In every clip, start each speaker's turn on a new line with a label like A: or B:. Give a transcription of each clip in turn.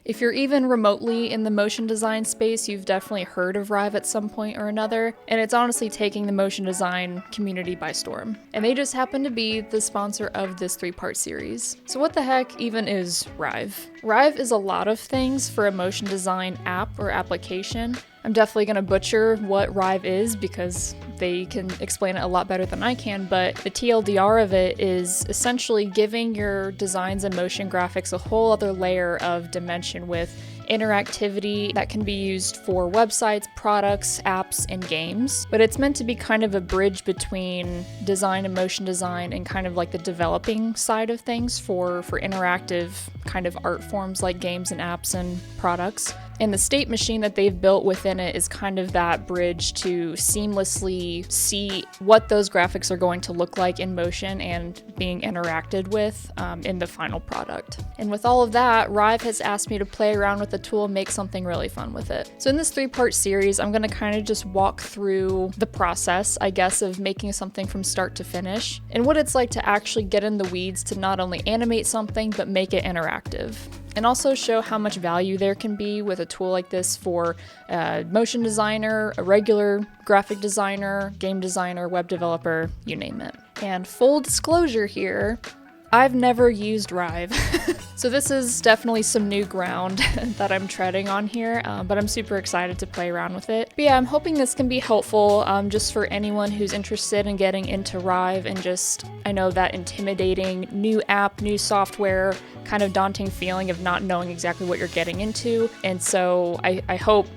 A: If you're even remotely in the motion design space, you've definitely heard of Rive at some point or another, and it's honestly taking the motion design community by storm. And they just happen to be the sponsor of this 3-part series. So what the heck even is Rive? Rive is a lot of things for a motion design app or application. I'm definitely going to butcher what Rive is because they can explain it a lot better than I can, but the TLDR of it is essentially giving your designs and motion graphics a whole other layer of dimension with interactivity that can be used for websites, products, apps, and games. But it's meant to be kind of a bridge between design and motion design and kind of like the developing side of things for interactive kind of art forms like games and apps and products. And the state machine that they've built within it is kind of that bridge to seamlessly see what those graphics are going to look like in motion and being interacted with in the final product. And with all of that, Rive has asked me to play around with the tool and make something really fun with it. So in this 3-part series, I'm going to kind of just walk through the process, I guess, of making something from start to finish and what it's like to actually get in the weeds to not only animate something, but make it interactive. And also show how much value there can be with a tool like this for a motion designer, a regular graphic designer, game designer, web developer, you name it. And full disclosure here, I've never used Rive. So this is definitely some new ground that I'm treading on here, but I'm super excited to play around with it. But yeah, I'm hoping this can be helpful just for anyone who's interested in getting into Rive and just, I know that intimidating new app, new software, kind of daunting feeling of not knowing exactly what you're getting into. And so I hope,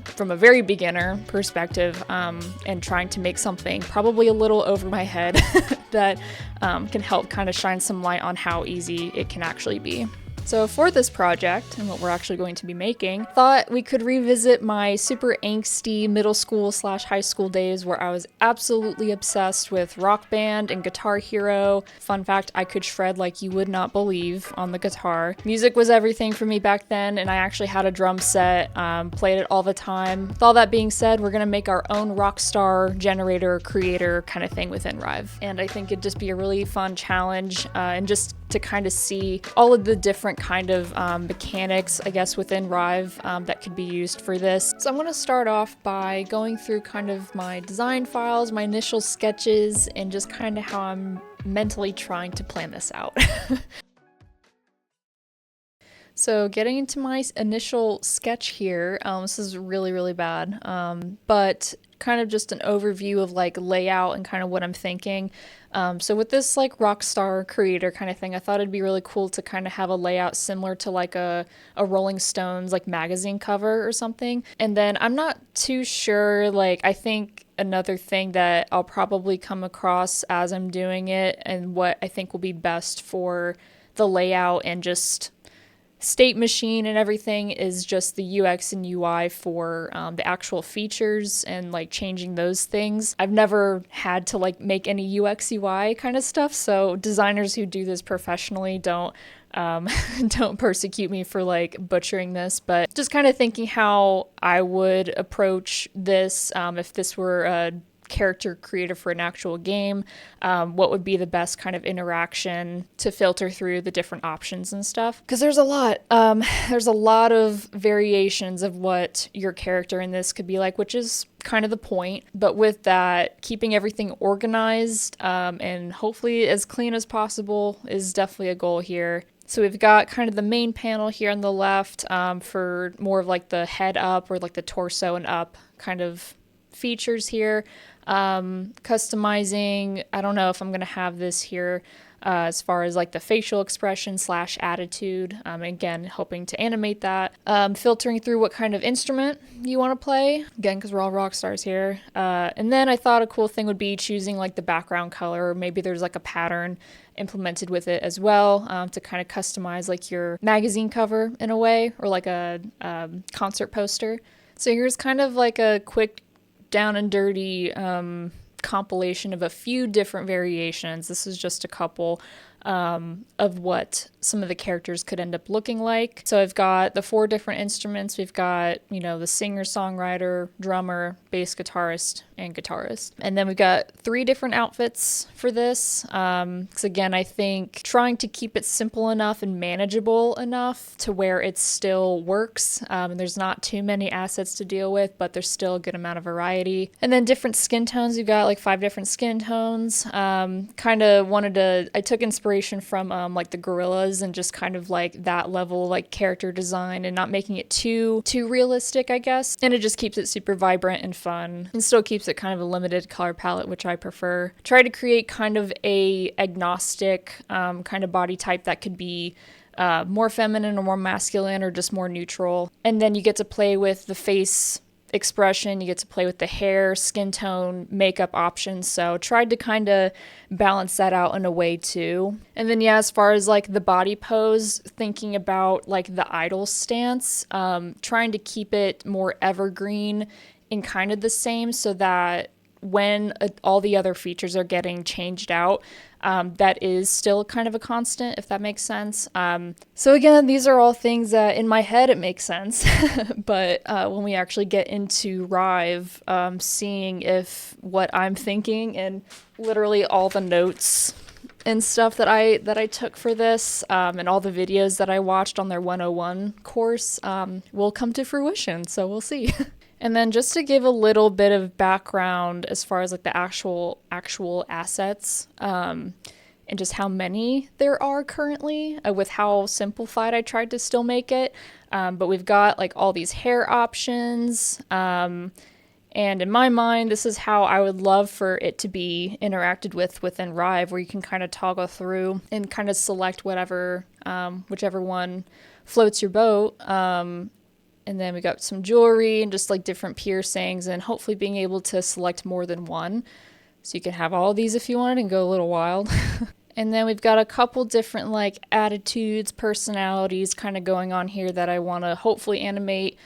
A: from a very beginner perspective and trying to make something probably a little over my head that can help kind of shine some light on how easy it can actually be. So for this project, and what we're actually going to be making, thought we could revisit my super angsty middle school / high school days where I was absolutely obsessed with Rock Band and Guitar Hero. Fun fact, I could shred like you would not believe on the guitar. Music was everything for me back then, and I actually had a drum set, played it all the time. With all that being said, we're gonna make our own Rockstar generator creator kind of thing within Rive. And I think it'd just be a really fun challenge and just to kind of see all of the different kind of mechanics, I guess, within Rive that could be used for this. So I'm going to start off by going through kind of my design files, my initial sketches, and just kind of how I'm mentally trying to plan this out. So getting into my initial sketch here, this is really, really bad, but kind of just an overview of like layout and kind of what I'm thinking. So with this like Rockstar creator kind of thing, I thought it'd be really cool to kind of have a layout similar to like a Rolling Stones like magazine cover or something. And then I'm not too sure, like I think another thing that I'll probably come across as I'm doing it and what I think will be best for the layout and just state machine and everything is just the UX and UI for the actual features and like changing those things. I've never had to like make any UX UI kind of stuff, so designers who do this professionally don't persecute me for like butchering this, but just kind of thinking how I would approach this if this were a character creator for an actual game, what would be the best kind of interaction to filter through the different options and stuff, because there's a lot of variations of what your character in this could be like, which is kind of the point. But with that, keeping everything organized and hopefully as clean as possible is definitely a goal here. So we've got kind of the main panel here on the left for more of like the head up or like the torso and up kind of features here. Customizing, I don't know if I'm going to have this here as far as like the facial expression / attitude. Again, hoping to animate that. Filtering through what kind of instrument you want to play, again, because we're all rock stars here. And then I thought a cool thing would be choosing like the background color, or maybe there's like a pattern implemented with it as well to kind of customize like your magazine cover in a way, or like a concert poster. So here's kind of like a quick down and dirty compilation of a few different variations. This is just a couple of what some of the characters could end up looking like. So I've got the 4 different instruments. We've got, you know, the singer, songwriter, drummer, bass guitarist, and guitarist. And then we've got 3 different outfits for this. Because again, I think trying to keep it simple enough and manageable enough to where it still works. And there's not too many assets to deal with, but there's still a good amount of variety. And then different skin tones. We've got like 5 different skin tones. Kind of I took inspiration from like the Gorillas and just kind of like that level like character design and not making it too realistic, I guess. And it just keeps it super vibrant and fun and still keeps it kind of a limited color palette, which I prefer. Try to create kind of a agnostic kind of body type that could be more feminine or more masculine or just more neutral. And then you get to play with the face expression, you get to play with the hair, skin tone, makeup options. So tried to kind of balance that out in a way too. And then yeah, as far as like the body pose, thinking about like the idol stance, trying to keep it more evergreen and kind of the same so that when all the other features are getting changed out, that is still kind of a constant, if that makes sense. So again, these are all things that in my head it makes sense, but when we actually get into Rive, seeing if what I'm thinking and literally all the notes and stuff that I took for this and all the videos that I watched on their 101 course will come to fruition, so we'll see. And then just to give a little bit of background as far as like the actual assets and just how many there are currently with how simplified I tried to still make it. But we've got like all these hair options. And in my mind, this is how I would love for it to be interacted with within Rive, where you can kind of toggle through and kind of select whatever, whichever one floats your boat. And then we got some jewelry and just like different piercings and hopefully being able to select more than one. So you can have all of these if you wanted and go a little wild. And then we've got a couple different like attitudes, personalities kind of going on here that I want to hopefully animate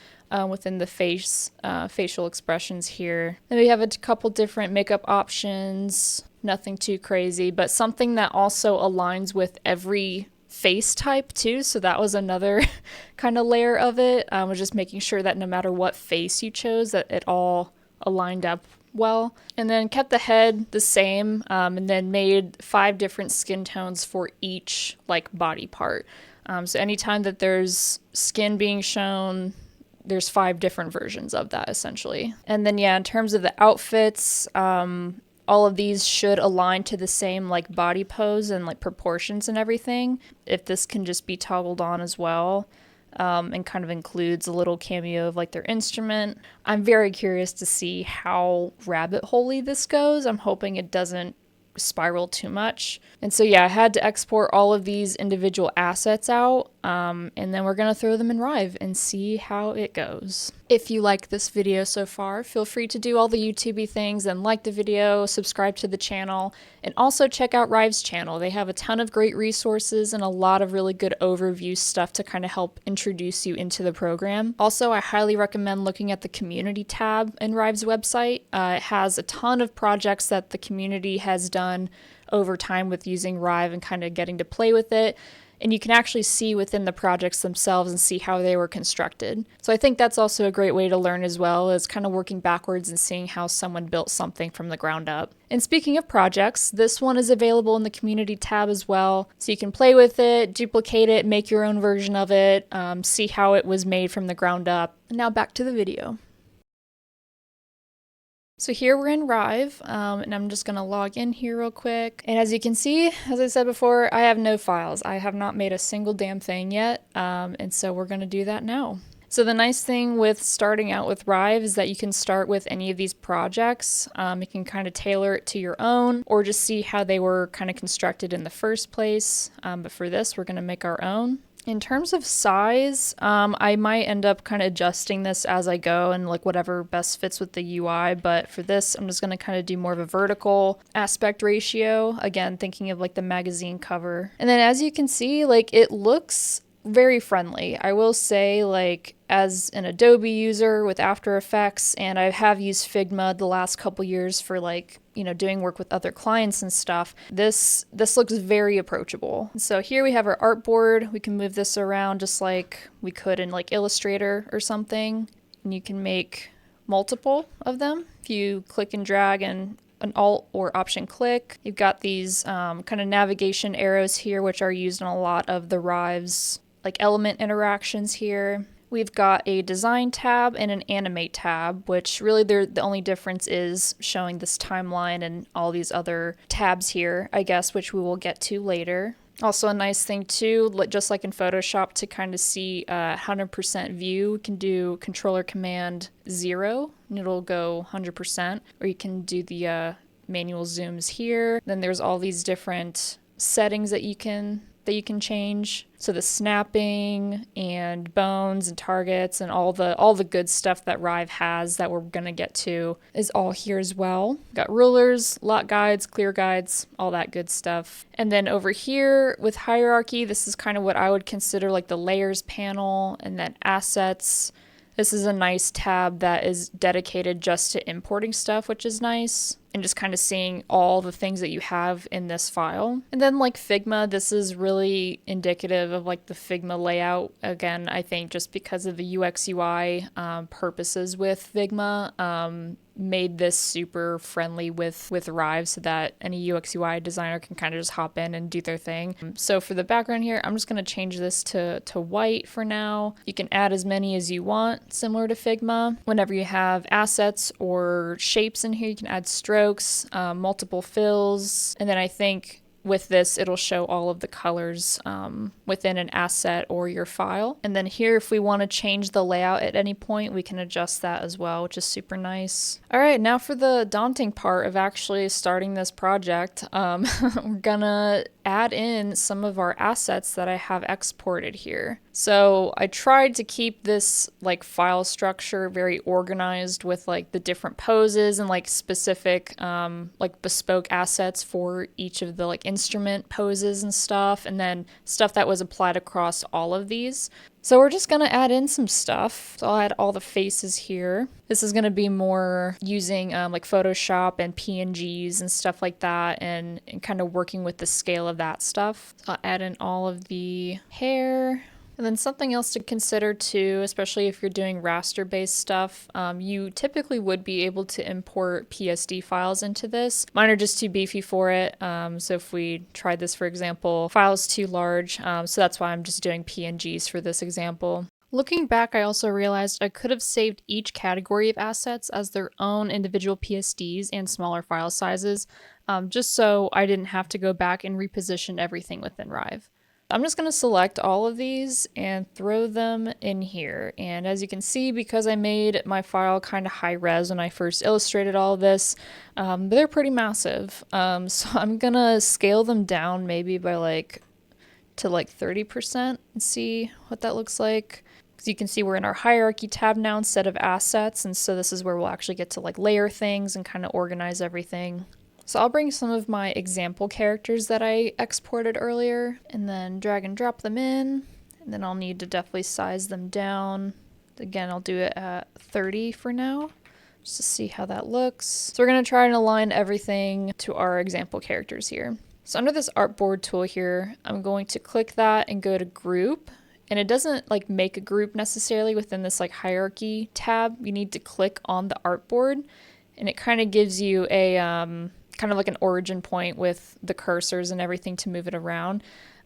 A: within the facial expressions here. Then we have a couple different makeup options, nothing too crazy, but something that also aligns with every face type too, so that was another kind of layer of it, was just making sure that no matter what face you chose that it all aligned up well. And then kept the head the same, and then made 5 different skin tones for each like body part. So anytime that there's skin being shown, there's 5 different versions of that essentially. And then yeah, in terms of the outfits, all of these should align to the same like body pose and like proportions and everything. If this can just be toggled on as well, and kind of includes a little cameo of like their instrument. I'm very curious to see how rabbit hole-y this goes. I'm hoping it doesn't spiral too much. And so yeah, I had to export all of these individual assets out, and then we're gonna throw them in Rive and see how it goes. If you like this video so far, feel free to do all the YouTubey things and like the video, subscribe to the channel, and also check out Rive's channel. They have a ton of great resources and a lot of really good overview stuff to kind of help introduce you into the program. Also, I highly recommend looking at the community tab in Rive's website. It has a ton of projects that the community has done over time with using Rive and kind of getting to play with it. And you can actually see within the projects themselves and see how they were constructed. So I think that's also a great way to learn as well, is kind of working backwards and seeing how someone built something from the ground up. And speaking of projects, this one is available in the community tab as well. So you can play with it, duplicate it, make your own version of it, see how it was made from the ground up. And now back to the video. So here we're in Rive, and I'm just gonna log in here real quick. And as you can see, as I said before, I have no files. I have not made a single damn thing yet, and so we're gonna do that now. So the nice thing with starting out with Rive is that you can start with any of these projects. You can kind of tailor it to your own, or just see how they were kind of constructed in the first place. But for this, we're gonna make our own. In terms of size, I might end up kind of adjusting this as I go and like whatever best fits with the UI, but for this I'm just going to kind of do more of a vertical aspect ratio, again thinking of like the magazine cover. And then as you can see, like it looks very friendly. I will say, like, as an Adobe user with After Effects, and I have used Figma the last couple years for, like, you know, doing work with other clients and stuff, this looks very approachable. So here we have our artboard. We can move this around just like we could in like Illustrator or something. And you can make multiple of them if you click and drag and an Alt or Option click. You've got these kind of navigation arrows here, which are used in a lot of the Rive's like element interactions here. We've got a design tab and an animate tab, which really the only difference is showing this timeline and all these other tabs here, I guess, which we will get to later. Also a nice thing too, just like in Photoshop, to kind of see 100% view, you can do Controller Command 0 and it'll go 100%, or you can do the manual zooms here. Then there's all these different settings that you can change. So the snapping and bones and targets and all the good stuff that Rive has that we're gonna get to is all here as well. Got rulers, lot guides, clear guides, all that good stuff. And then over here with hierarchy, this is kind of what I would consider like the layers panel, and then assets. This is a nice tab that is dedicated just to importing stuff, which is nice, and just kind of seeing all the things that you have in this file. And then like Figma, this is really indicative of like the Figma layout. Again, I think just because of the UX UI purposes with Figma, made this super friendly with Rive so that any UX UI designer can kind of just hop in and do their thing. So for the background here, I'm just going to change this to white for now. You can add as many as you want, similar to Figma. Whenever you have assets or shapes in here, you can add strokes, multiple fills, and then I think with this, it'll show all of the colors within an asset or your file. And then here, if we want to change the layout at any point, we can adjust that as well, which is super nice. All right, now for the daunting part of actually starting this project, we're gonna add in some of our assets that I have exported here. So I tried to keep this like file structure very organized with like the different poses and like specific like bespoke assets for each of the like instrument poses and stuff, and then stuff that was applied across all of these. So we're just going to add in some stuff. So I'll add all the faces here. This is going to be more using like Photoshop and PNGs and stuff like that, and kind of working with the scale of that stuff. So I'll add in all of the hair. And then something else to consider too, especially if you're doing raster-based stuff, you typically would be able to import PSD files into this. Mine are just too beefy for it, so if we tried this, for example, file's too large, so that's why I'm just doing PNGs for this example. Looking back, I also realized I could have saved each category of assets as their own individual PSDs and smaller file sizes, just so I didn't have to go back and reposition everything within Rive. I'm just going to select all of these and throw them in here. And as you can see, because I made my file kind of high res when I first illustrated all of this, they're pretty massive. So I'm going to scale them down maybe by like to like 30% and see what that looks like. Because you can see we're in our hierarchy tab now instead of assets. And so this is where we'll actually get to like layer things and kind of organize everything. So I'll bring some of my example characters that I exported earlier and then drag and drop them in. And then I'll need to definitely size them down. Again, I'll do it at 30 for now, just to see how that looks. So we're going to try and align everything to our example characters here. So under this artboard tool here, I'm going to click that and go to group. And it doesn't like make a group necessarily within this like hierarchy tab. You need to click on the artboard, and it kind of gives you a kind of like an origin point with the cursors and everything to move it around.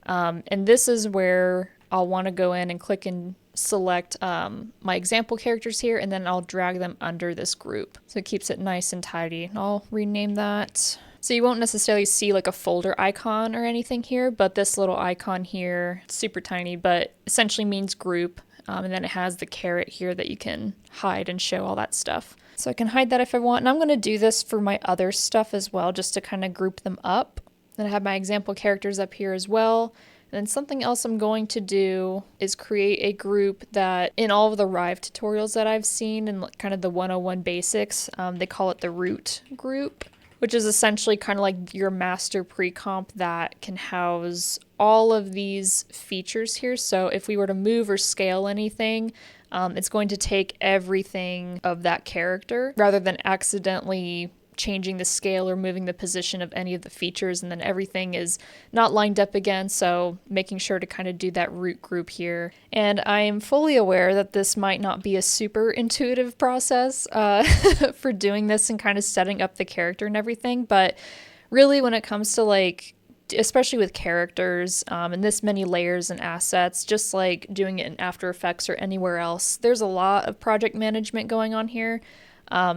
A: And this is where I'll want to go in and click and select my example characters here, and then I'll drag them under this group. So it keeps it nice and tidy. I'll rename that. So you won't necessarily see like a folder icon or anything here, but this little icon here, it's super tiny, but essentially means group. And then it has the caret here that you can hide and show all that stuff. So I can hide that if I want. And I'm going to do this for my other stuff as well, just to kind of group them up. Then I have my example characters up here as well. And then something else I'm going to do is create a group that in all of the Rive tutorials that I've seen and kind of the 101 basics, they call it the root group, which is essentially kind of like your master pre-comp that can house all of these features here. So if we were to move or scale anything, it's going to take everything of that character rather than accidentally changing the scale or moving the position of any of the features, and then everything is not lined up again, so making sure to kind of do that root group here. And I am fully aware that this might not be a super intuitive process for doing this and kind of setting up the character and everything, but really when it comes to like, especially with characters and this many layers and assets, just like doing it in After Effects or anywhere else, there's a lot of project management going on here.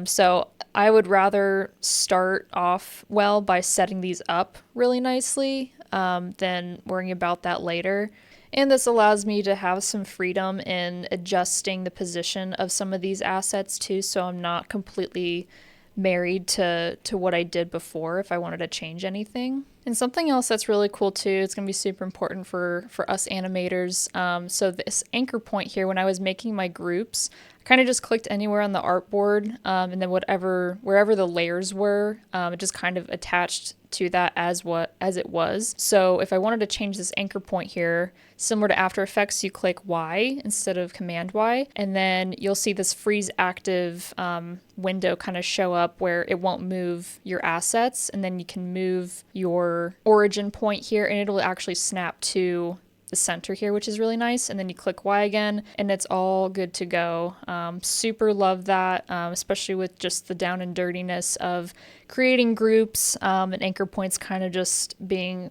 A: So I would rather start off well by setting these up really nicely than worrying about that later. And this allows me to have some freedom in adjusting the position of some of these assets too, so I'm not completely married to what I did before if I wanted to change anything. And something else that's really cool too, it's going to be super important for us animators. So this anchor point here, when I was making my groups, I kind of just clicked anywhere on the artboard, and then wherever the layers were, it just kind of attached to that as it was. So if I wanted to change this anchor point here, similar to After Effects, you click Y instead of Command Y, and then you'll see this freeze active window kind of show up where it won't move your assets, and then you can move your origin point here and it'll actually snap to the center here, which is really nice. And then you click Y again and it's all good to go. Super love that, especially with just the down and dirtiness of creating groups and anchor points kind of just being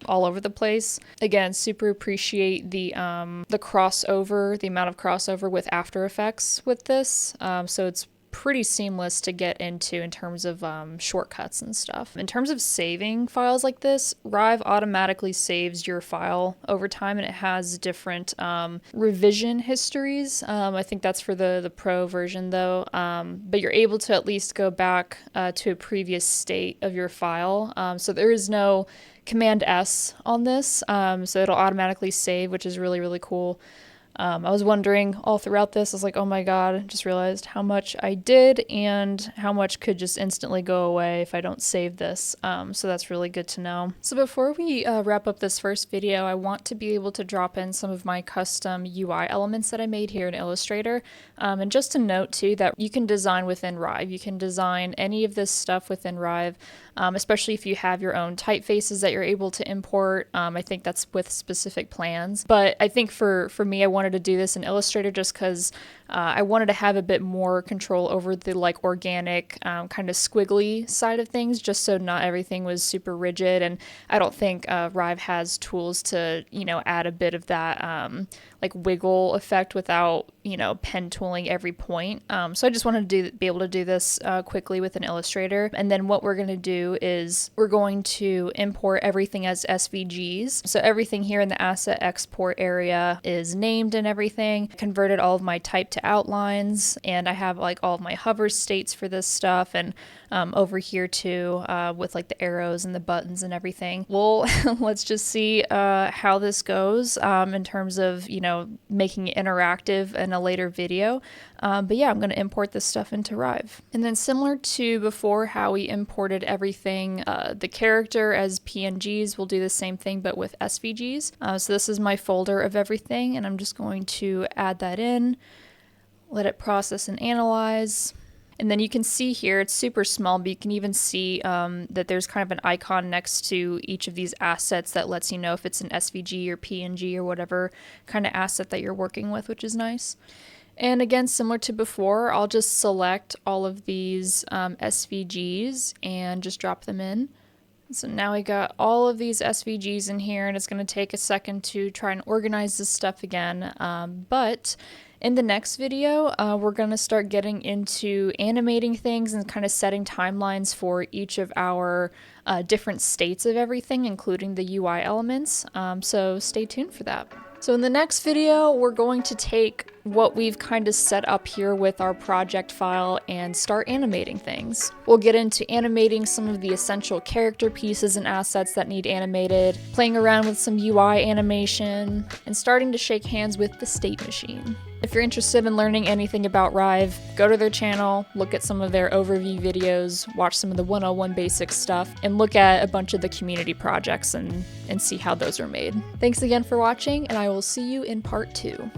A: all over the place. Again, super appreciate the crossover, the amount of crossover with After Effects with this. So it's pretty seamless to get into in terms of shortcuts and stuff. In terms of saving files like this, Rive automatically saves your file over time, and it has different revision histories. I think that's for the pro version though, but you're able to at least go back to a previous state of your file. So there is no Command S on this, so it'll automatically save, which is really, really cool. I was wondering all throughout this, I was like, oh my god, I just realized how much I did and how much could just instantly go away if I don't save this. So that's really good to know. So before we wrap up this first video, I want to be able to drop in some of my custom UI elements that I made here in Illustrator. And just to note too that you can design within Rive. You can design any of this stuff within Rive, especially if you have your own typefaces that you're able to import. I think that's with specific plans. But I think for me, I wanted to do this in Illustrator just because I wanted to have a bit more control over the like organic kind of squiggly side of things, just so not everything was super rigid. And I don't think Rive has tools to, you know, add a bit of that like wiggle effect without, you know, pen tooling every point. So I just wanted to be able to do this quickly with an Illustrator. And then what we're going to do is we're going to import everything as SVGs. So everything here in the asset export area is named and everything. Converted all of my type to outlines, and I have like all of my hover states for this stuff, and over here too with like the arrows and the buttons and everything. Well, let's just see how this goes in terms of, you know, making it interactive in a later video. But yeah, I'm going to import this stuff into Rive. And then similar to before how we imported everything, the character as PNGs, we'll do the same thing but with SVGs. So this is my folder of everything, and I'm just going to add that in, let it process and analyze. And then you can see here, it's super small, but you can even see that there's kind of an icon next to each of these assets that lets you know if it's an SVG or PNG or whatever kind of asset that you're working with, which is nice. And again, similar to before, I'll just select all of these SVGs and just drop them in. So now we got all of these SVGs in here, and it's going to take a second to try and organize this stuff again. But in the next video, we're going to start getting into animating things and kind of setting timelines for each of our different states of everything, including the UI elements. So stay tuned for that. So in the next video, we're going to take what we've kind of set up here with our project file and start animating things. We'll get into animating some of the essential character pieces and assets that need animated, playing around with some UI animation, and starting to shake hands with the state machine. If you're interested in learning anything about Rive, go to their channel, look at some of their overview videos, watch some of the 101 basics stuff, and look at a bunch of the community projects and see how those are made. Thanks again for watching, and I will see you in part 2.